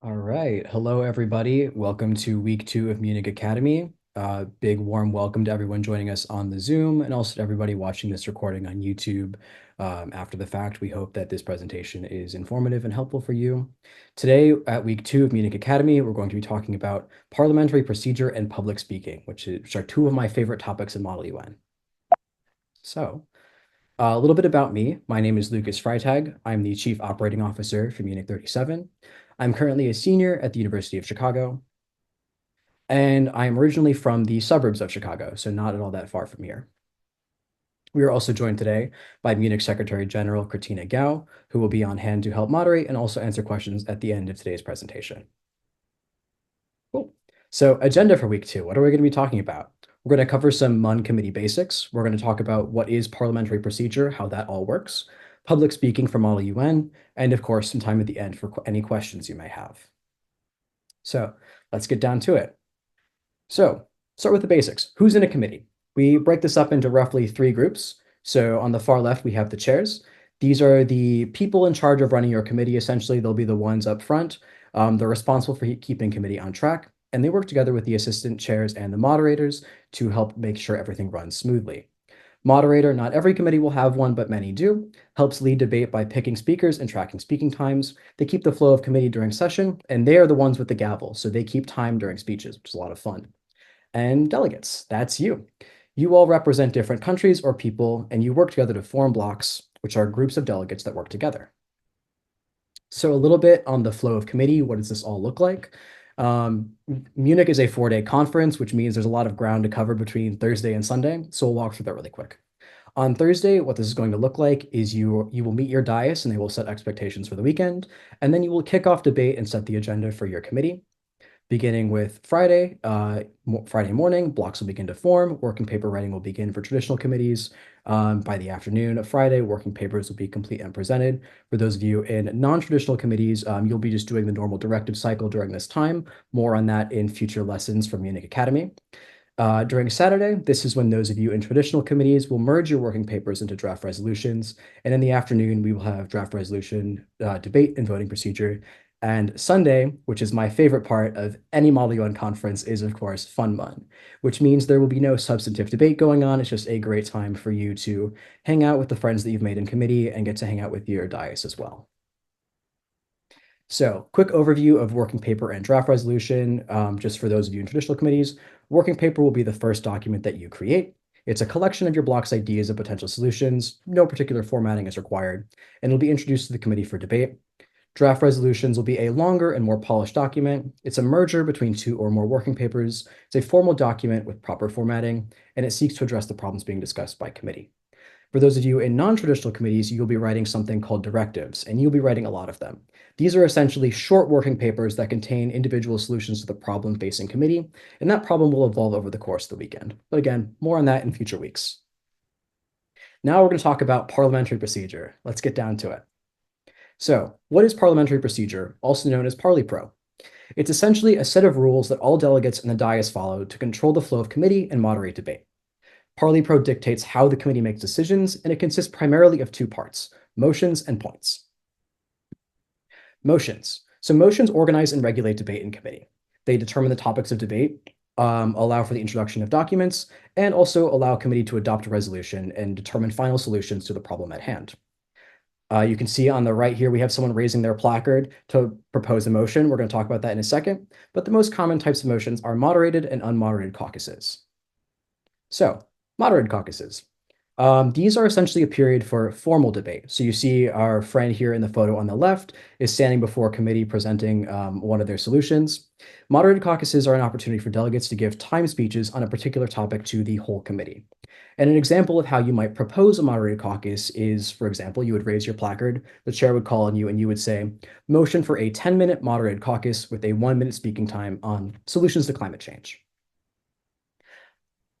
All right. Hello, everybody. Welcome to week 2 of MUNUC Academy. Big warm welcome to everyone joining us on the Zoom and also to everybody watching this recording on YouTube after the fact. We hope that this presentation is informative and helpful for you. Today, at week 2 of MUNUC Academy, we're going to be talking about parliamentary procedure and public speaking, which are two of my favorite topics in Model UN. So, a little bit about me. My name is Lucas Freitag. I'm the Chief Operating Officer for MUNUC 37. I'm currently a senior at the University of Chicago, and I'm originally from the suburbs of Chicago, so not at all that far from here. We are also joined today by MUNIC Secretary General Christina Gao, who will be on hand to help moderate and also answer questions at the end of today's presentation. Cool. So agenda for week 2, what are we going to be talking about? We're going to cover some MUN committee basics. We're going to talk about what is parliamentary procedure, how that all works, public speaking for Model UN, and of course, some time at the end for any questions you may have. So let's get down to it. So start with the basics. Who's in a committee? We break this up into roughly 3 groups. So on the far left, we have the chairs. These are the people in charge of running your committee. Essentially, they'll be the ones up front. They're responsible for keeping committee on track, and they work together with the assistant chairs and the moderators to help make sure everything runs smoothly. Moderator, not every committee will have one, but many do, helps lead debate by picking speakers and tracking speaking times. They keep the flow of committee during session, and they are the ones with the gavel, so they keep time during speeches, which is a lot of fun. And delegates, that's you. You all represent different countries or people, and you work together to form blocks, which are groups of delegates that work together. So a little bit on the flow of committee, what does this all look like? MUNIC is a 4-day conference, which means there's a lot of ground to cover between Thursday and Sunday, so we'll walk through that really quick. On Thursday, what this is going to look like is you will meet your dais and they will set expectations for the weekend, and then you will kick off debate and set the agenda for your committee. Beginning with Friday, Friday morning, blocks will begin to form. Working paper writing will begin for traditional committees. By the afternoon of Friday, working papers will be complete and presented. For those of you in non-traditional committees, you'll be just doing the normal directive cycle during this time. More on that in future lessons from MUNIC Academy. During Saturday, this is when those of you in traditional committees will merge your working papers into draft resolutions. And in the afternoon, we will have draft resolution, debate, and voting procedure. And Sunday, which is my favorite part of any Model UN conference, is of course Fun Mun, which means there will be no substantive debate going on. It's just a great time for you to hang out with the friends that you've made in committee and get to hang out with your dais as well. So quick overview of working paper and draft resolution. Just for those of you in traditional committees, working paper will be the first document that you create. It's a collection of your block's ideas and potential solutions. No particular formatting is required, and it'll be introduced to the committee for debate. Draft resolutions will be a longer and more polished document. It's a merger between 2 or more working papers. It's a formal document with proper formatting, and it seeks to address the problems being discussed by committee. For those of you in non-traditional committees, you'll be writing something called directives, and you'll be writing a lot of them. These are essentially short working papers that contain individual solutions to the problem facing committee, and that problem will evolve over the course of the weekend. But again, more on that in future weeks. Now we're going to talk about parliamentary procedure. Let's get down to it. So, what is parliamentary procedure, also known as ParliPro? It's essentially a set of rules that all delegates in the dais follow to control the flow of committee and moderate debate. ParliPro dictates how the committee makes decisions, and it consists primarily of 2 parts, motions and points. Motions. So motions organize and regulate debate in committee. They determine the topics of debate, allow for the introduction of documents, and also allow committee to adopt a resolution and determine final solutions to the problem at hand. You can see on the right here, we have someone raising their placard to propose a motion. We're going to talk about that in a second. But the most common types of motions are moderated and unmoderated caucuses. So, moderated caucuses. These are essentially a period for formal debate. So you see our friend here in the photo on the left is standing before a committee presenting one of their solutions. Moderated caucuses are an opportunity for delegates to give time speeches on a particular topic to the whole committee. And an example of how you might propose a moderated caucus is, for example, you would raise your placard, the chair would call on you, and you would say, motion for a 10-minute moderated caucus with a 1-minute speaking time on solutions to climate change.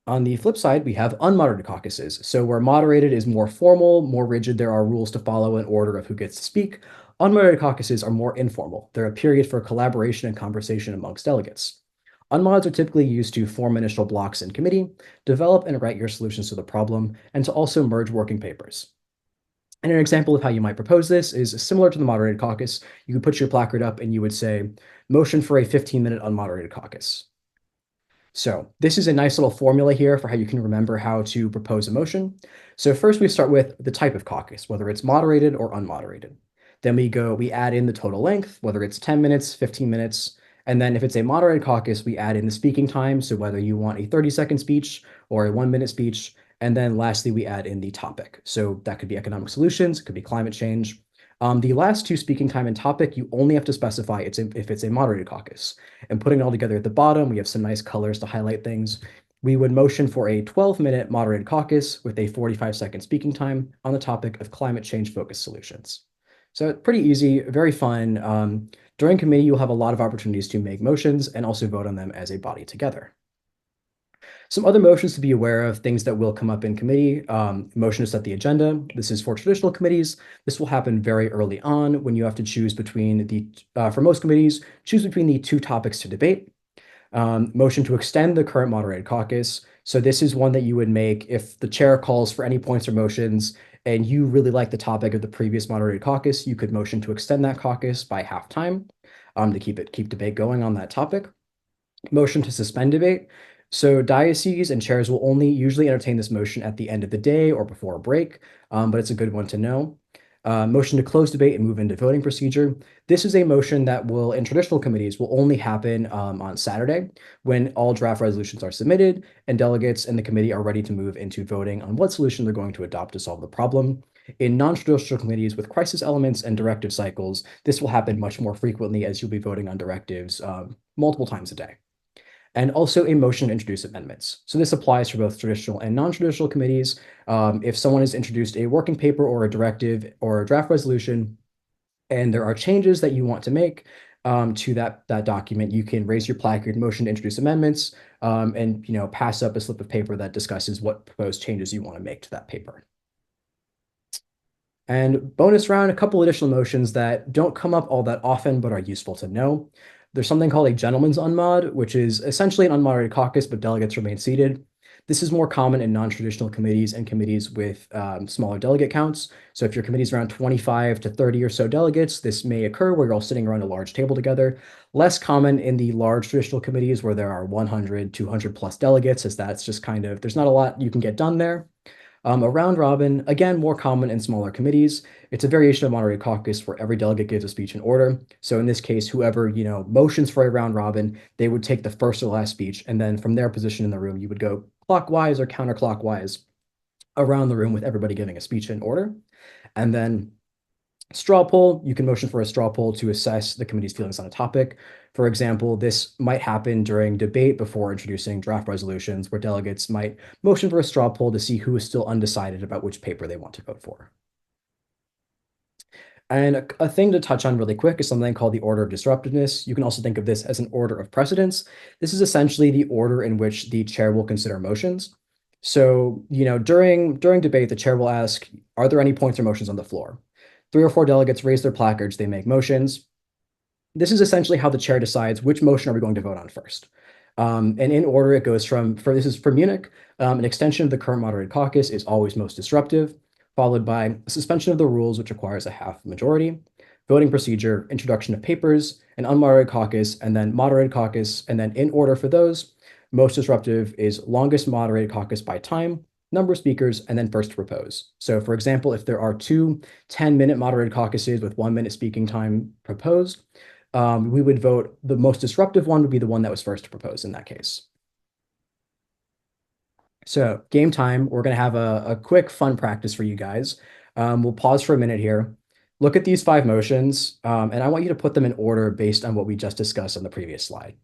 On the flip side, we have unmoderated caucuses. So where moderated is more formal, more rigid, there are rules to follow in order of who gets to speak. Unmoderated caucuses are more informal. They're a period for collaboration and conversation amongst delegates. Unmods are typically used to form initial blocks in committee, develop and write your solutions to the problem, and to also merge working papers. And an example of how you might propose this is similar to the moderated caucus. You could put your placard up and you would say, motion for a 15-minute unmoderated caucus. So this is a nice little formula here for how you can remember how to propose a motion. So first we start with the type of caucus, whether it's moderated or unmoderated. Then we add in the total length, whether it's 10 minutes, 15 minutes. And then if it's a moderated caucus, we add in the speaking time. So whether you want a 30-second speech or a 1-minute speech. And then lastly, we add in the topic. So that could be economic solutions, it could be climate change. The last two, speaking time and topic, you only have to specify if it's a moderated caucus. And putting it all together at the bottom, we have some nice colors to highlight things. We would motion for a 12-minute moderated caucus with a 45-second speaking time on the topic of climate change-focused solutions. So pretty easy, very fun. During committee, you'll have a lot of opportunities to make motions and also vote on them as a body together. Some other motions to be aware of, things that will come up in committee. Motion to set the agenda. This is for traditional committees. This will happen very early on when you have to choose between for most committees, choose between the two topics to debate. Motion to extend the current moderated caucus. So this is one that you would make if the chair calls for any points or motions and you really like the topic of the previous moderated caucus, you could motion to extend that caucus by half time to keep debate going on that topic. Motion to suspend debate. So dioceses and chairs will only usually entertain this motion at the end of the day or before a break, but it's a good one to know. Motion to close debate and move into voting procedure. This is a motion that will, in traditional committees, will only happen on Saturday when all draft resolutions are submitted and delegates and the committee are ready to move into voting on what solution they're going to adopt to solve the problem. In non-traditional committees with crisis elements and directive cycles, this will happen much more frequently as you'll be voting on directives multiple times a day. And also a motion to introduce amendments. So this applies for both traditional and non-traditional committees. If someone has introduced a working paper or a directive or a draft resolution, and there are changes that you want to make to that document, you can raise your placard, motion to introduce amendments, and pass up a slip of paper that discusses what proposed changes you want to make to that paper. And bonus round, a couple additional motions that don't come up all that often but are useful to know. There's something called a gentleman's unmod, which is essentially an unmoderated caucus, but delegates remain seated. This is more common in non-traditional committees and committees with smaller delegate counts. So if your committee's around 25 to 30 or so delegates, this may occur where you're all sitting around a large table together. Less common in the large traditional committees where there are 100, 200 plus delegates, as that's just there's not a lot you can get done there. A round robin, again, more common in smaller committees. It's a variation of moderated caucus where every delegate gives a speech in order. So in this case, whoever, motions for a round robin, they would take the first or last speech. And then from their position in the room, you would go clockwise or counterclockwise around the room with everybody giving a speech in order. And then straw poll, you can motion for a straw poll to assess the committee's feelings on a topic. For example, this might happen during debate before introducing draft resolutions, where delegates might motion for a straw poll to see who is still undecided about which paper they want to vote for. And a thing to touch on really quick is something called the order of disruptiveness. You can also think of this as an order of precedence. This is essentially the order in which the chair will consider motions. So, during debate, the chair will ask, are there any points or motions on the floor? 3 or 4 delegates raise their placards, they make motions. This is essentially how the chair decides which motion are we going to vote on first. And in order, it goes this is for MUNUC, an extension of the current moderated caucus is always most disruptive, followed by suspension of the rules, which requires a half majority, voting procedure, introduction of papers, an unmoderated caucus, and then moderated caucus. And then in order for those, most disruptive is longest moderated caucus by time, number of speakers, and then first to propose. So for example, if there are 2 10-minute moderated caucuses with 1-minute speaking time proposed, we would vote, the most disruptive one would be the one that was first to propose in that case. So game time, we're going to have a quick fun practice for you guys. We'll pause for a minute here. Look at these 5 motions, and I want you to put them in order based on what we just discussed on the previous slide.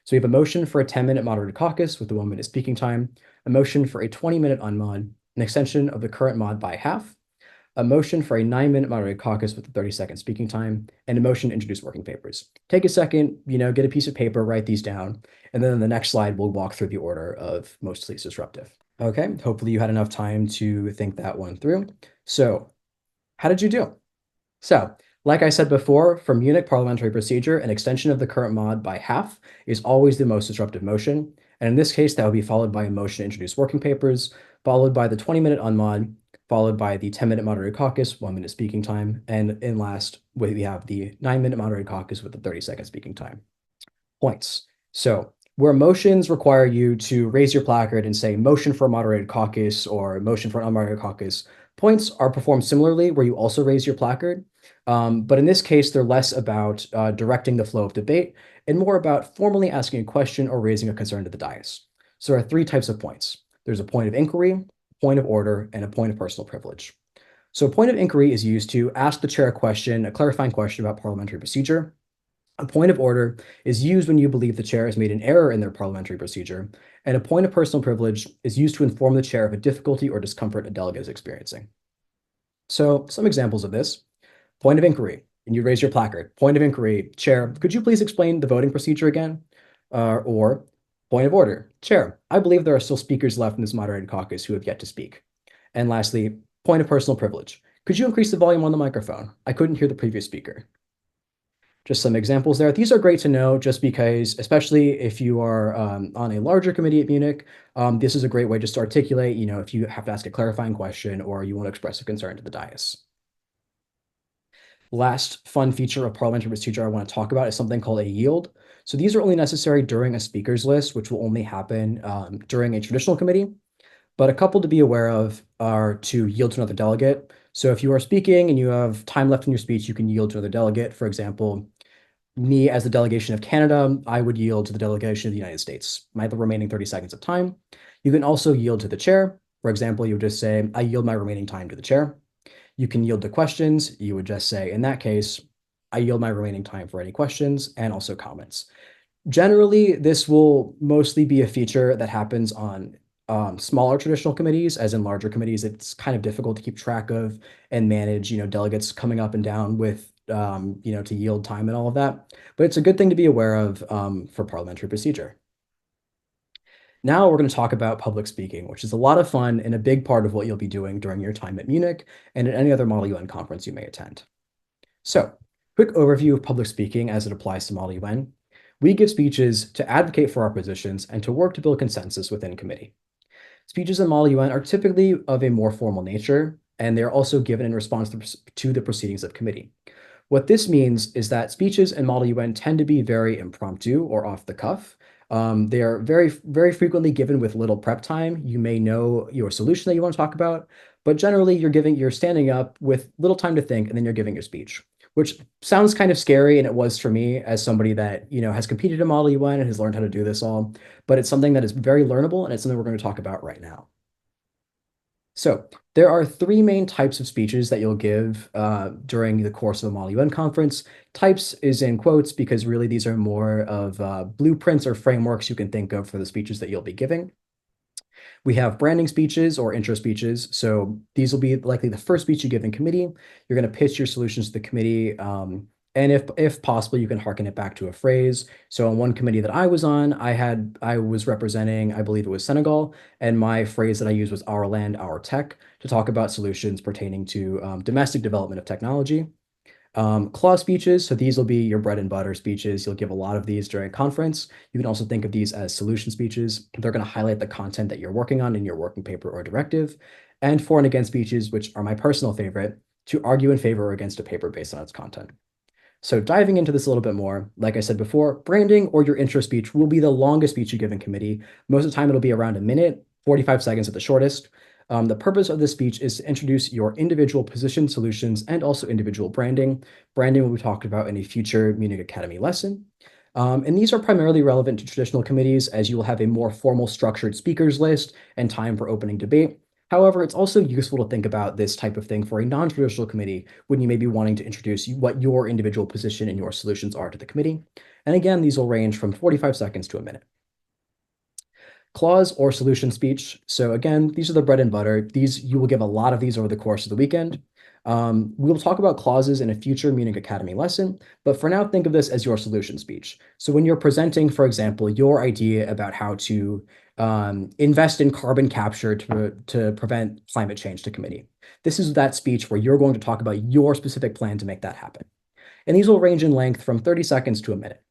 So we have a motion for a 10-minute moderated caucus with a 1-minute speaking time, a motion for a 20-minute unmod, an extension of the current mod by half, a motion for a 9-minute moderated caucus with a 30-second speaking time, and a motion to introduce working papers. Take a second, get a piece of paper, write these down, and then in the next slide, we'll walk through the order of most least disruptive. Okay, hopefully you had enough time to think that one through. So how did you do? So like I said before, for MUNUC parliamentary procedure, an extension of the current mod by half is always the most disruptive motion. And in this case, that would be followed by a motion to introduce working papers, followed by the 20-minute unmod, followed by the 10-minute moderated caucus, 1-minute speaking time, and in last, we have the 9-minute moderated caucus with a 30-second speaking time. Points. So where motions require you to raise your placard and say motion for a moderated caucus or motion for an unmoderated caucus, points are performed similarly where you also raise your placard. But in this case, they're less about directing the flow of debate and more about formally asking a question or raising a concern to the dais. So there are three types of points. There's a point of inquiry, a point of order, and a point of personal privilege. So a point of inquiry is used to ask the chair a question, a clarifying question about parliamentary procedure. A point of order is used when you believe the chair has made an error in their parliamentary procedure, and a point of personal privilege is used to inform the chair of a difficulty or discomfort a delegate is experiencing. So some examples of this: point of inquiry, and you raise your placard. Point of inquiry, Chair, could you please explain the voting procedure again? Or point of order, Chair, I believe there are still speakers left in this moderated caucus who have yet to speak. And lastly, point of personal privilege. Could you increase the volume on the microphone? I couldn't hear the previous speaker. Just some examples there. These are great to know just because, especially if you are on a larger committee at MUNUC, this is a great way just to articulate, if you have to ask a clarifying question or you want to express a concern to the dais. Last fun feature of parliamentary procedure I want to talk about is something called a yield. So these are only necessary during a speakers list, which will only happen during a traditional committee. But a couple to be aware of are to yield to another delegate. So if you are speaking and you have time left in your speech, you can yield to another delegate. For example, me as the delegation of Canada, I would yield to the delegation of the United States, my remaining 30 seconds of time. You can also yield to the chair. For example, you would just say, I yield my remaining time to the chair. You can yield to questions. You would just say, in that case, I yield my remaining time for any questions and also comments. Generally, this will mostly be a feature that happens on smaller traditional committees, as in larger committees, it's kind of difficult to keep track of and manage, delegates coming up and down with, to yield time and all of that. But it's a good thing to be aware of for parliamentary procedure. Now we're going to talk about public speaking, which is a lot of fun and a big part of what you'll be doing during your time at MUNUC and at any other Model UN conference you may attend. So, quick overview of public speaking as it applies to Model UN. We give speeches to advocate for our positions and to work to build consensus within committee. Speeches in Model UN are typically of a more formal nature, and they're also given in response to the proceedings of committee. What this means is that speeches in Model UN tend to be very impromptu or off the cuff. They are very, very frequently given with little prep time. You may know your solution that you want to talk about, but generally you're standing up with little time to think, and then you're giving your speech, which sounds kind of scary, and it was for me as somebody that has competed in Model UN and has learned how to do this all. But it's something that is very learnable, and it's something we're going to talk about right now. So there are three main types of speeches that you'll give during the course of a Model UN conference. Types is in quotes because really these are more of blueprints or frameworks you can think of for the speeches that you'll be giving. We have branding speeches or intro speeches. So these will be likely the first speech you give in committee. You're going to pitch your solutions to the committee. And if possible, you can harken it back to a phrase. So on one committee that I was on, I was representing, I believe it was Senegal, and my phrase that I used was "Our land, our tech" to talk about solutions pertaining to domestic development of technology. Clause speeches, so these will be your bread and butter speeches. You'll give a lot of these during a conference. You can also think of these as solution speeches. They're going to highlight the content that you're working on in your working paper or directive. And for and against speeches, which are my personal favorite, to argue in favor or against a paper based on its content. So diving into this a little bit more, like I said before, branding or your intro speech will be the longest speech you give in committee. Most of the time, it'll be around a minute, 45 seconds at the shortest. The purpose of this speech is to introduce your individual position solutions and also individual branding. Branding will be talked about in a future MUNUC Academy lesson. And these are primarily relevant to traditional committees as you will have a more formal structured speakers list and time for opening debate. However, it's also useful to think about this type of thing for a non-traditional committee when you may be wanting to introduce what your individual position and your solutions are to the committee. And again, these will range from 45 seconds to a minute. Clause or solution speech. So again, these are the bread and butter. You will give a lot of these over the course of the weekend. We will talk about clauses in a future MUNUC Academy lesson, but for now, think of this as your solution speech. So when you're presenting, for example, your idea about how to invest in carbon capture to prevent climate change to committee, this is that speech where you're going to talk about your specific plan to make that happen. And these will range in length from 30 seconds to a minute.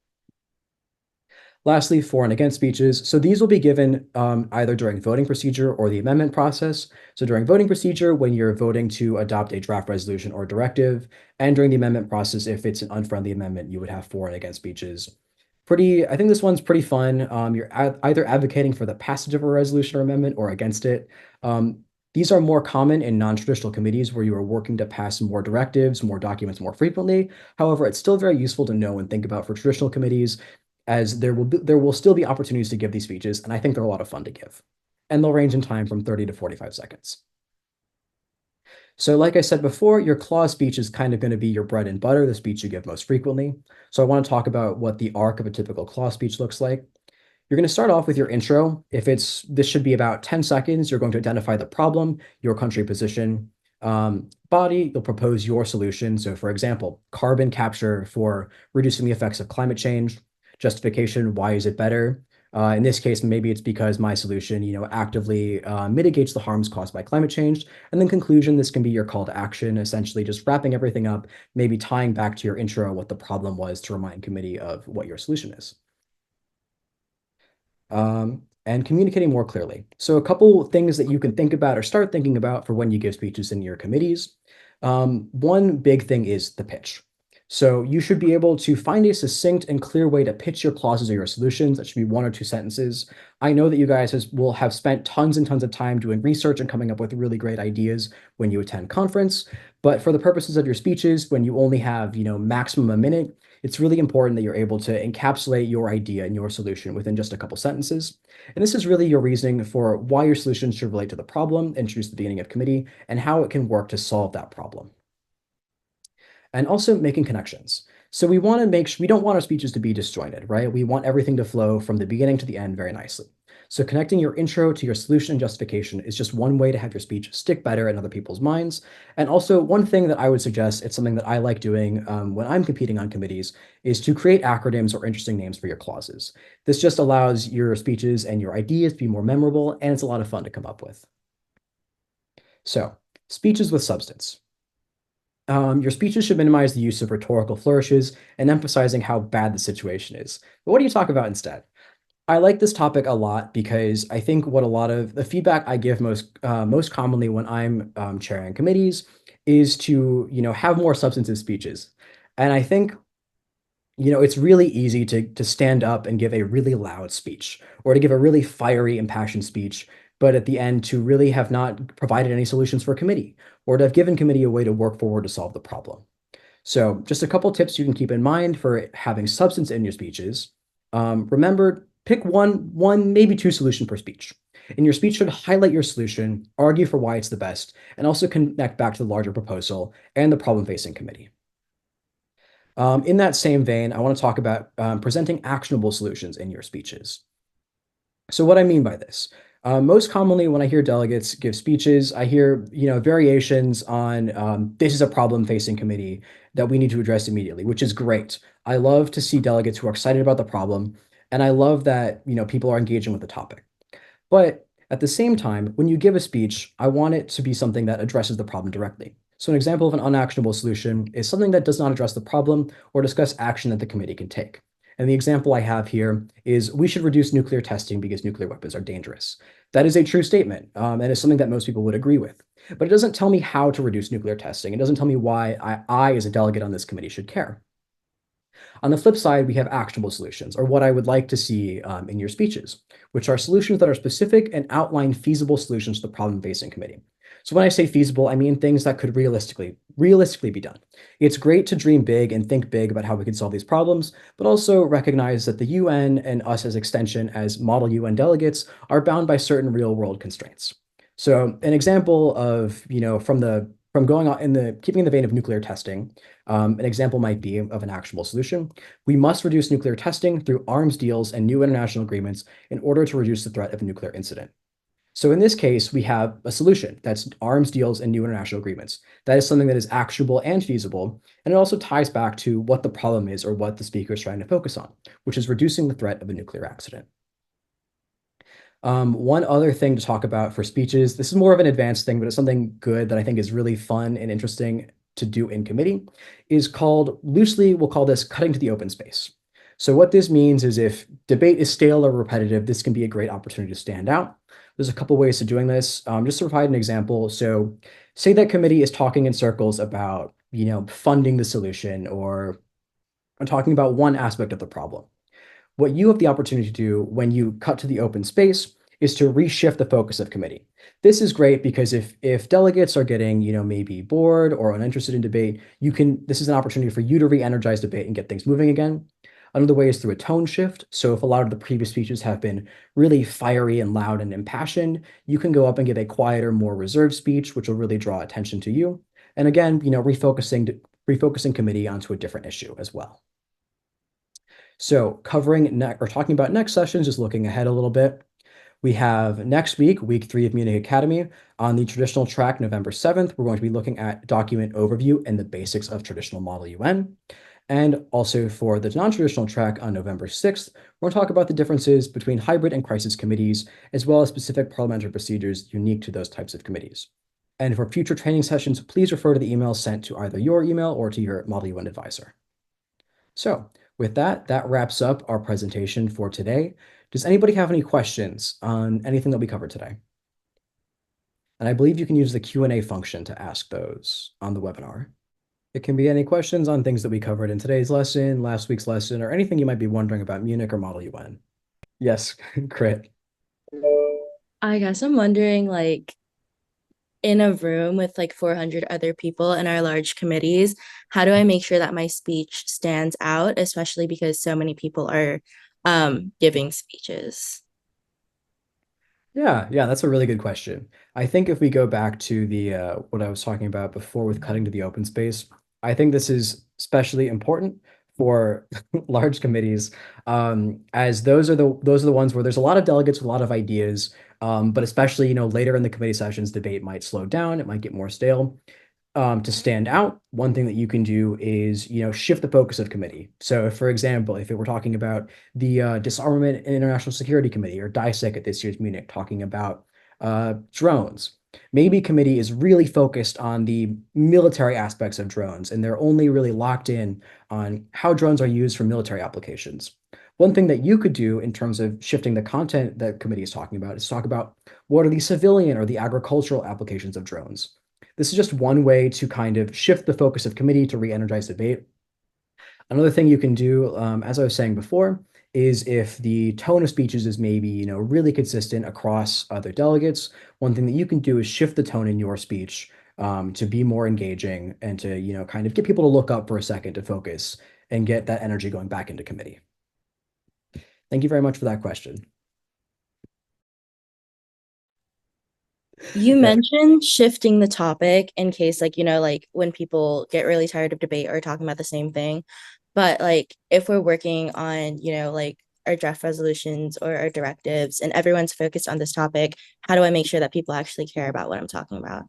Lastly, for and against speeches. So these will be given either during voting procedure or the amendment process. So during voting procedure, when you're voting to adopt a draft resolution or directive, and during the amendment process, if it's an unfriendly amendment, you would have for and against speeches. I think this one's pretty fun. You're either advocating for the passage of a resolution or amendment or against it. Um, these are more common in non-traditional committees where you are working to pass more directives, more documents more frequently. However, it's still very useful to know and think about for traditional committees, as there will still be opportunities to give these speeches, and I think they're a lot of fun to give. And they'll range in time from 30 to 45 seconds. So like I said before, your clause speech is kind of going to be your bread and butter, the speech you give most frequently. So I want to talk about what the arc of a typical clause speech looks like. You're going to start off with your intro. This should be about 10 seconds. You're going to identify the problem, your country position. Body, you'll propose your solution. So for example, carbon capture for reducing the effects of climate change. Justification, why is it better? In this case, maybe it's because my solution, actively mitigates the harms caused by climate change. And then conclusion, this can be your call to action, essentially just wrapping everything up, maybe tying back to your intro what the problem was to remind committee of what your solution is. And communicating more clearly. So a couple things that you can think about or start thinking about for when you give speeches in your committees. One big thing is the pitch. So you should be able to find a succinct and clear way to pitch your clauses or your solutions. That should be 1 or 2 sentences. I know that you guys will have spent tons and tons of time doing research and coming up with really great ideas when you attend conference. But for the purposes of your speeches, when you only have, maximum a minute, it's really important that you're able to encapsulate your idea and your solution within just a couple sentences. And this is really your reasoning for why your solution should relate to the problem introduced at the beginning of committee and how it can work to solve that problem. And also making connections. So we don't want our speeches to be disjointed, right? We want everything to flow from the beginning to the end very nicely. So connecting your intro to your solution and justification is just one way to have your speech stick better in other people's minds. And also one thing that I would suggest, it's something that I like doing when I'm competing on committees, is to create acronyms or interesting names for your clauses. This just allows your speeches and your ideas to be more memorable, and it's a lot of fun to come up with. So speeches with substance. Your speeches should minimize the use of rhetorical flourishes and emphasizing how bad the situation is. But what do you talk about instead? I like this topic a lot because I think what a lot of the feedback I give most commonly when I'm chairing committees is to have more substantive speeches, and I think it's really easy to stand up and give a really loud speech or to give a really fiery, impassioned speech, but at the end to really have not provided any solutions for a committee or to have given committee a way to work forward to solve the problem. So just a couple tips you can keep in mind for having substance in your speeches. Remember, pick one, maybe two solutions per speech. And your speech should highlight your solution, argue for why it's the best, and also connect back to the larger proposal and the problem facing committee. In that same vein, I want to talk about presenting actionable solutions in your speeches. So what I mean by this, most commonly when I hear delegates give speeches, I hear variations on this is a problem facing committee that we need to address immediately, which is great. I love to see delegates who are excited about the problem, and I love that people are engaging with the topic. But at the same time, when you give a speech, I want it to be something that addresses the problem directly. So an example of an unactionable solution is something that does not address the problem or discuss action that the committee can take. And the example I have here is we should reduce nuclear testing because nuclear weapons are dangerous. That is a true statement, and it's something that most people would agree with. But it doesn't tell me how to reduce nuclear testing. It doesn't tell me why I as a delegate on this committee, should care. On the flip side, we have actionable solutions, or what I would like to see in your speeches, which are solutions that are specific and outline feasible solutions to the problem facing committee. So when I say feasible, I mean things that could realistically be done. It's great to dream big and think big about how we can solve these problems, but also recognize that the UN and us as extension, as model UN delegates, are bound by certain real world constraints. So an example of, from going on keeping in the vein of nuclear testing, an example might be of an actual solution. We must reduce nuclear testing through arms deals and new international agreements in order to reduce the threat of a nuclear incident. So in this case, we have a solution that's arms deals and new international agreements. That is something that is actionable and feasible, and it also ties back to what the problem is or what the speaker is trying to focus on, which is reducing the threat of a nuclear accident. One other thing to talk about for speeches, this is more of an advanced thing, but it's something good that I think is really fun and interesting to do in committee, is called, loosely, we'll call this cutting to the open space. So what this means is if debate is stale or repetitive, this can be a great opportunity to stand out. There's a couple ways of doing this. Just to provide an example, so say that committee is talking in circles about, funding the solution or talking about one aspect of the problem. What you have the opportunity to do when you cut to the open space is to reshift the focus of committee. This is great because if delegates are getting, maybe bored or uninterested in debate, this is an opportunity for you to re-energize debate and get things moving again. Another way is through a tone shift. So if a lot of the previous speeches have been really fiery and loud and impassioned, you can go up and give a quieter, more reserved speech, which will really draw attention to you. And again, refocusing committee onto a different issue as well. So talking about next sessions, just looking ahead a little bit. We have next week, week 3 of MUNUC Academy. On the traditional track, November 7th, we're going to be looking at document overview and the basics of traditional Model UN. And also for the non-traditional track on November 6th, we're going to talk about the differences between hybrid and crisis committees, as well as specific parliamentary procedures unique to those types of committees. And for future training sessions, please refer to the emails sent to either your email or to your Model UN advisor. So with that, that wraps up our presentation for today. Does anybody have any questions on anything that we covered today? And I believe you can use the Q&A function to ask those on the webinar. It can be any questions on things that we covered in today's lesson, last week's lesson, or anything you might be wondering about MUNUC or Model UN. Yes, Crit. I guess I'm wondering, in a room with 400 other people in our large committees, how do I make sure that my speech stands out, especially because so many people are giving speeches? Yeah, that's a really good question. I think if we go back to the what I was talking about before with cutting to the open space, I think this is especially important for large committees, as those are the ones where there's a lot of delegates with a lot of ideas, but especially later in the committee sessions, debate might slow down, it might get more stale. To stand out, one thing that you can do is, shift the focus of committee. So, for example, if we're talking about the Disarmament and International Security Committee or DISEC at this year's MUNIC, talking about drones, maybe committee is really focused on the military aspects of drones, and they're only really locked in on how drones are used for military applications. One thing that you could do in terms of shifting the content that committee is talking about is talk about what are the civilian or the agricultural applications of drones. This is just one way to kind of shift the focus of committee to re-energize debate. Another thing you can do, as I was saying before, is if the tone of speeches is maybe, really consistent across other delegates, one thing that you can do is shift the tone in your speech to be more engaging and to, kind of get people to look up for a second to focus and get that energy going back into committee. Thank you very much for that question. You Yeah. mentioned shifting the topic in case, when people get really tired of debate or talking about the same thing. But if we're working on, our draft resolutions or our directives and everyone's focused on this topic, how do I make sure that people actually care about what I'm talking about?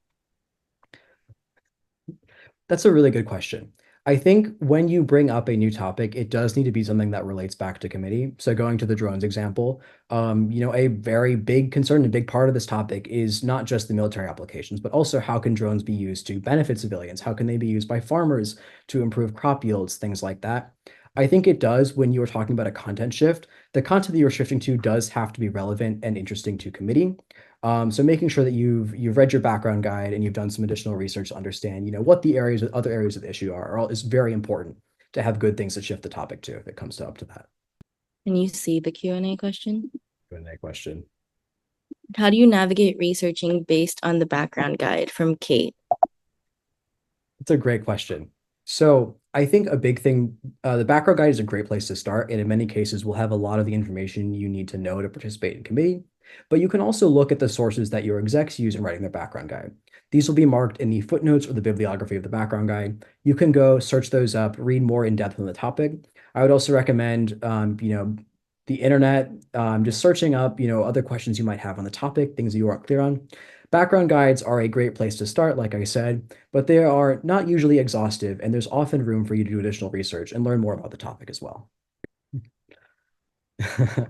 That's a really good question. I think when you bring up a new topic, it does need to be something that relates back to committee. So going to the drones example, a very big concern and big part of this topic is not just the military applications, but also how can drones be used to benefit civilians? How can they be used by farmers to improve crop yields, things like that? I think it does when you are talking about a content shift. The content that you're shifting to does have to be relevant and interesting to committee. So making sure that you've read your background guide and you've done some additional research to understand, what the other areas of the issue are is very important to have good things to shift the topic to if it comes up to that. Can you see the Q&A question? Q&A question. How do you navigate researching based on the background guide from Kate? It's a great question. So I think a big thing, the background guide is a great place to start, and in many cases will have a lot of the information you need to know to participate in committee. But you can also look at the sources that your execs use in writing their background guide. These will be marked in the footnotes or the bibliography of the background guide. You can go search those up, read more in depth on the topic. I would also recommend, the internet, just searching up, other questions you might have on the topic, things that you aren't clear on. Background guides are a great place to start, like I said, but they are not usually exhaustive, and there's often room for you to do additional research and learn more about the topic as well.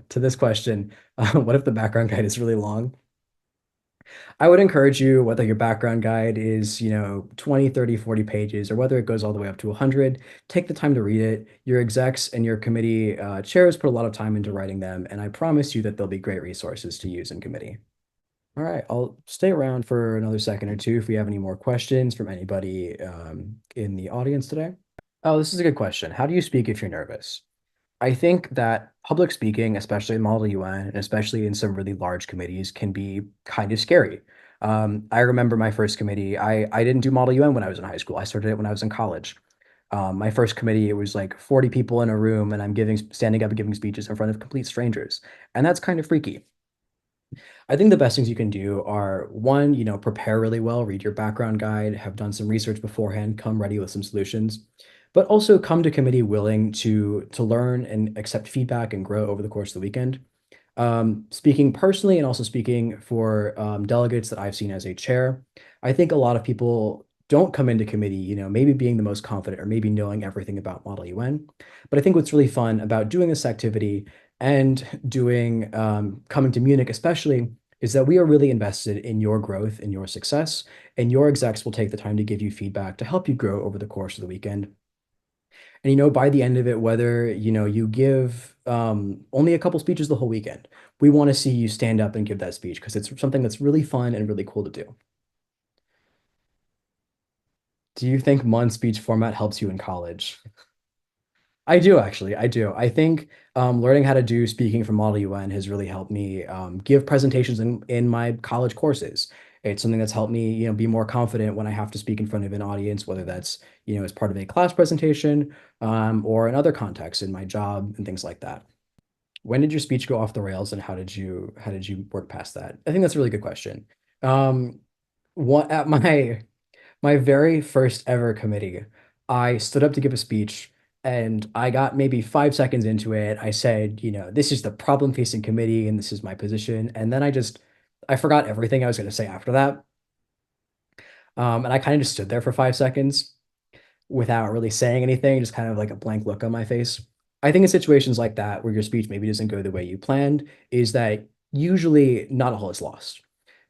To this question, what if the background guide is really long? I would encourage you, whether your background guide is, 20, 30, 40 pages, or whether it goes all the way up to 100, take the time to read it. Your execs and your committee chairs put a lot of time into writing them, and I promise you that they'll be great resources to use in committee. All right, I'll stay around for another second or two if we have any more questions from anybody in the audience today. Oh, this is a good question. How do you speak if you're nervous? I think that public speaking, especially in Model UN and especially in some really large committees, can be kind of scary. I remember my first committee. I didn't do Model UN when I was in high school. I started it when I was in college. My first committee, it was like 40 people in a room, and I'm standing up and giving speeches in front of complete strangers, and that's kind of freaky. I think the best things you can do are one, prepare really well, read your background guide, have done some research beforehand, come ready with some solutions, but also come to committee willing to learn and accept feedback and grow over the course of the weekend. Speaking personally and also speaking for delegates that I've seen as a chair, I think a lot of people don't come into committee, maybe being the most confident or maybe knowing everything about Model UN. But I think what's really fun about doing this activity and doing coming to Munich especially is that we are really invested in your growth and your success, and your execs will take the time to give you feedback to help you grow over the course of the weekend. And by the end of it, whether you give only a couple speeches the whole weekend, we want to see you stand up and give that speech because it's something that's really fun and really cool to do. Do you think MUN speech format helps you in college? I do actually. I do. I think learning how to do speaking for Model UN has really helped me give presentations in my college courses. It's something that's helped me, be more confident when I have to speak in front of an audience, whether that's, as part of a class presentation or in other contexts in my job and things like that. When did your speech go off the rails, and how did you work past that? I think that's a really good question. Um, what at my very first ever committee, I stood up to give a speech and I got maybe 5 seconds into it. I said, this is the problem facing committee and this is my position. And then I forgot everything I was going to say after that. And I kind of just stood there for 5 seconds without really saying anything, just kind of like a blank look on my face. I think in situations like that, where your speech maybe doesn't go the way you planned, is that usually not all is lost.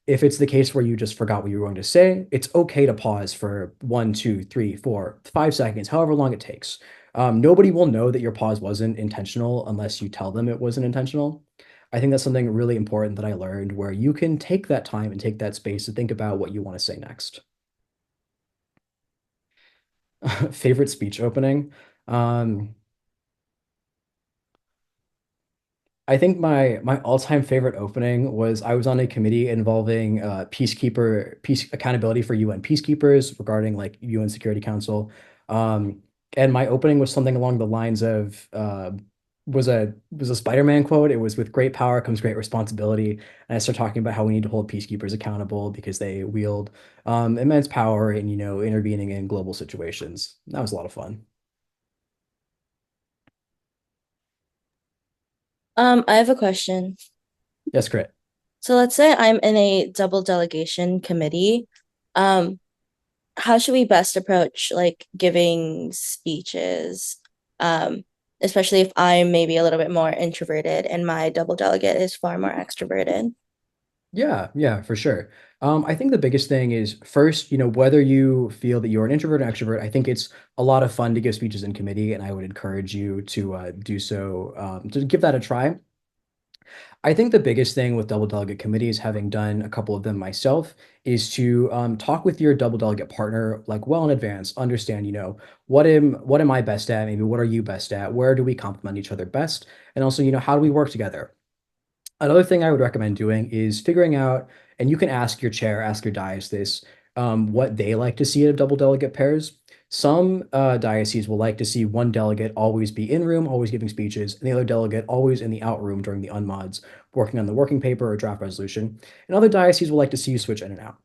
If it's the case where you just forgot what you were going to say, it's okay to pause for 1, 2, 3, 4, 5 seconds, however long it takes. Nobody will know that your pause wasn't intentional unless you tell them it wasn't intentional. I think that's something really important that I learned where you can take that time and take that space to think about what you want to say next. Favorite speech opening? Um, I think my all-time favorite opening was I was on a committee involving peace accountability for UN peacekeepers regarding like UN Security Council. And my opening was something along the lines of was a Spider-Man quote. It was with great power comes great responsibility. And I started talking about how we need to hold peacekeepers accountable because they wield immense power in, intervening in global situations. That was a lot of fun. I have a question. Yes, great. So let's say I'm in a double delegation committee. Um, how should we best approach like giving speeches? Um, Especially if I'm maybe a little bit more introverted and my double delegate is far more extroverted. Yeah, yeah, for sure. I think the biggest thing is first, whether you feel that you're an introvert or extrovert, I think it's a lot of fun to give speeches in committee, and I would encourage you to do so, to give that a try. I think the biggest thing with double delegate committees, having done a couple of them myself, is to talk with your double delegate partner like well in advance. Understand, what am I best at? Maybe what are you best at? Where do we complement each other best? And also, how do we work together? Another thing I would recommend doing is figuring out, and you can ask your chair, ask your dais this, what they like to see out of double delegate pairs. Some dioceses will like to see one delegate always be in room, always giving speeches, and the other delegate always in the out room during the unmods, working on the working paper or draft resolution. And other dioceses will like to see you switch in and out.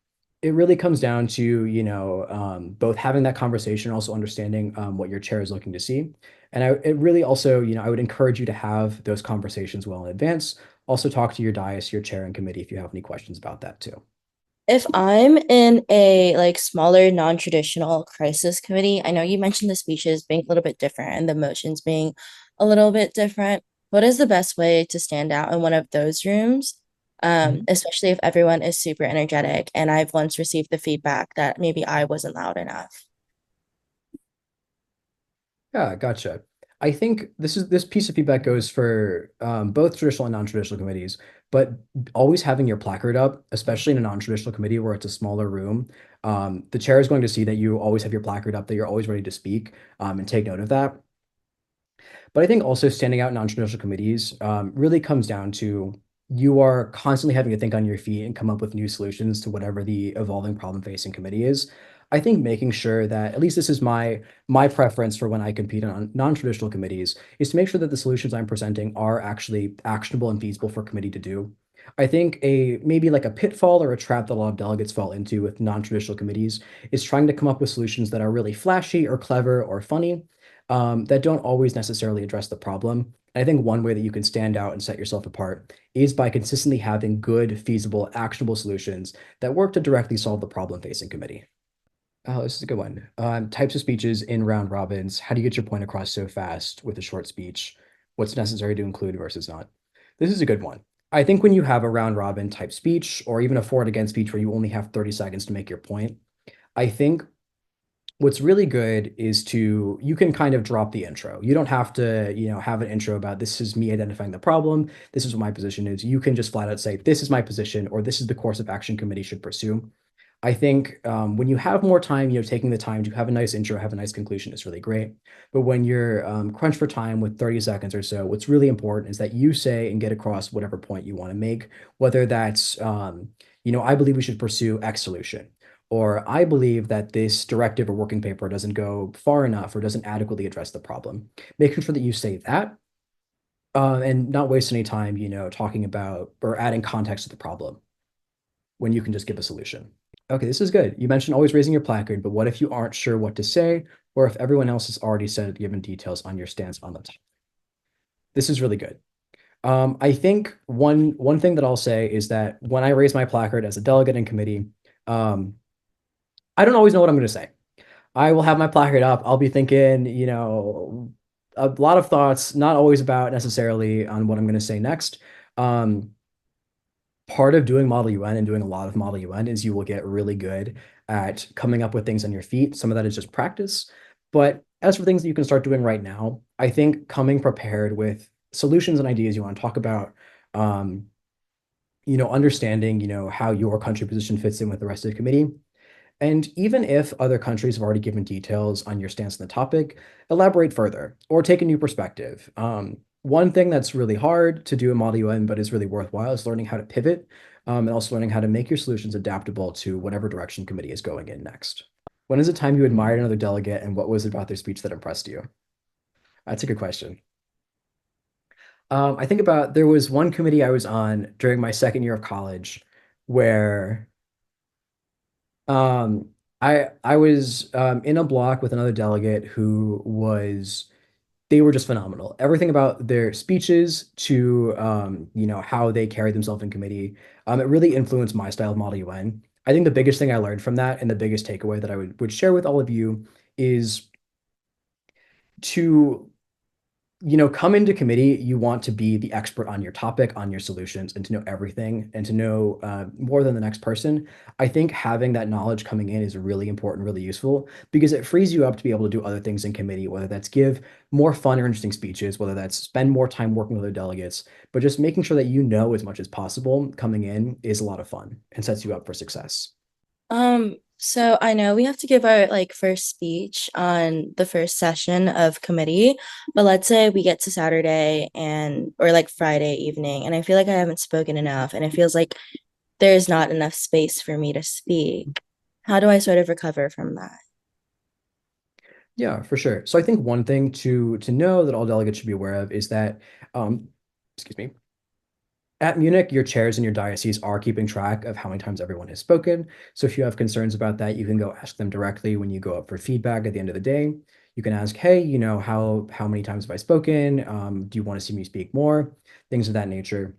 It really comes down to, both having that conversation, also understanding what your chair is looking to see. And it really also, I would encourage you to have those conversations well in advance. Also talk to your dais, your chair and committee if you have any questions about that too. If I'm in a like smaller non-traditional crisis committee, I know you mentioned the speeches being a little bit different and the motions being a little bit different. What is the best way to stand out in one of those rooms? Mhm. especially if everyone is super energetic. And I've once received the feedback that maybe I wasn't loud enough. Yeah, gotcha. I think this piece of feedback goes for both traditional and non-traditional committees, but always having your placard up, especially in a non-traditional committee where it's a smaller room, the chair is going to see that you always have your placard up, that you're always ready to speak, and take note of that. But I think also standing out in non-traditional committees really comes down to you are constantly having to think on your feet and come up with new solutions to whatever the evolving problem facing committee is. I think making sure that at least this is my preference for when I compete on non-traditional committees is to make sure that the solutions I'm presenting are actually actionable and feasible for committee to do. I think a maybe like a pitfall or a trap that a lot of delegates fall into with non-traditional committees is trying to come up with solutions that are really flashy or clever or funny that don't always necessarily address the problem. And I think one way that you can stand out and set yourself apart is by consistently having good, feasible, actionable solutions that work to directly solve the problem facing committee. Oh, this is a good one. Types of speeches in round robins. How do you get your point across so fast with a short speech? What's necessary to include versus not? This is a good one. I think when you have a round robin type speech or even a for and against speech where you only have 30 seconds to make your point, I think what's really good is to you can kind of drop the intro. You don't have to, have an intro about this is me identifying the problem, this is what my position is. You can just flat out say this is my position or this is the course of action committee should pursue. I think when you have more time, taking the time to have a nice intro, have a nice conclusion is really great. But when you're crunched for time with 30 seconds or so, what's really important is that you say and get across whatever point you want to make, whether that's, I believe we should pursue X solution, or I believe that this directive or working paper doesn't go far enough or doesn't adequately address the problem. Making sure that you say that and not waste any time, talking about or adding context to the problem when you can just give a solution. Okay, this is good. You mentioned always raising your placard, but what if you aren't sure what to say, or if everyone else has already said given details on your stance on the topic? This is really good. I think one thing that I'll say is that when I raise my placard as a delegate in committee, um, I don't always know what I'm going to say. I will have my placard up. I'll be thinking, a lot of thoughts, not always about necessarily on what I'm going to say next. Um, Part of doing Model UN and doing a lot of Model UN is you will get really good at coming up with things on your feet. Some of that is just practice. But as for things that you can start doing right now, I think coming prepared with solutions and ideas you want to talk about, um, understanding, how your country position fits in with the rest of the committee, and even if other countries have already given details on your stance on the topic, elaborate further or take a new perspective. One thing that's really hard to do in Model UN, but is really worthwhile, is learning how to pivot and also learning how to make your solutions adaptable to whatever direction committee is going in next. When is the time you admired another delegate and what was it about their speech that impressed you? That's a good question. I think about there was one committee I was on during my second year of college where Um, I was in a block with another delegate who was they were just phenomenal. Everything about their speeches to how they carried themselves in committee, it really influenced my style of Model UN. I think the biggest thing I learned from that and the biggest takeaway that I would share with all of you is to come into committee, you want to be the expert on your topic, on your solutions, and to know everything and to know more than the next person. I think having that knowledge coming in is really important, really useful because it frees you up to be able to do other things in committee, whether that's give more fun or interesting speeches, whether that's spend more time working with other delegates, but just making sure that you know as much as possible coming in is a lot of fun and sets you up for success. So I know we have to give our like first speech on the first session of committee, but let's say we get to Saturday and or like Friday evening, and I feel like I haven't spoken enough, and it feels like there's not enough space for me to speak. How do I sort of recover from that? Yeah, for sure. So I think one thing to know that all delegates should be aware of is that, um, excuse me, at MUNIC, your chairs and your diocese are keeping track of how many times everyone has spoken. So if you have concerns about that, you can go ask them directly when you go up for feedback at the end of the day. You can ask, hey, how many times have I spoken? Do you want to see me speak more? Things of that nature.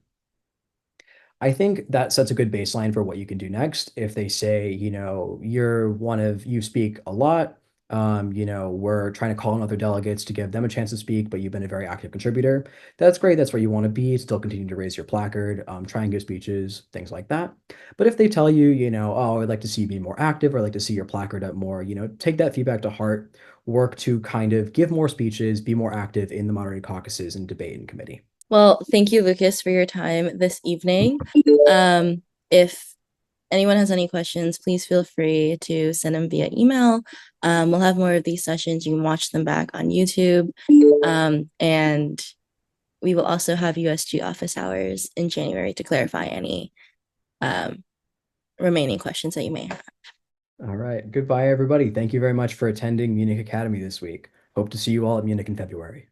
I think that sets a good baseline for what you can do next. If they say, you speak a lot, We're trying to call on other delegates to give them a chance to speak, but you've been a very active contributor. That's great. That's where you want to be. Still continue to raise your placard, try and give speeches, things like that. But if they tell you, oh, I'd like to see you be more active, or I'd like to see your placard up more, take that feedback to heart, work to kind of give more speeches, be more active in the moderated caucuses and debate and committee. Well, thank you, Lucas, for your time this evening. If anyone has any questions, please feel free to send them via email. We'll have more of these sessions. You can watch them back on YouTube. And we will also have USG office hours in January to clarify any remaining questions that you may have. All right. Goodbye, everybody. Thank you very much for attending MUNUC Academy this week. Hope to see you all at MUNUC in February.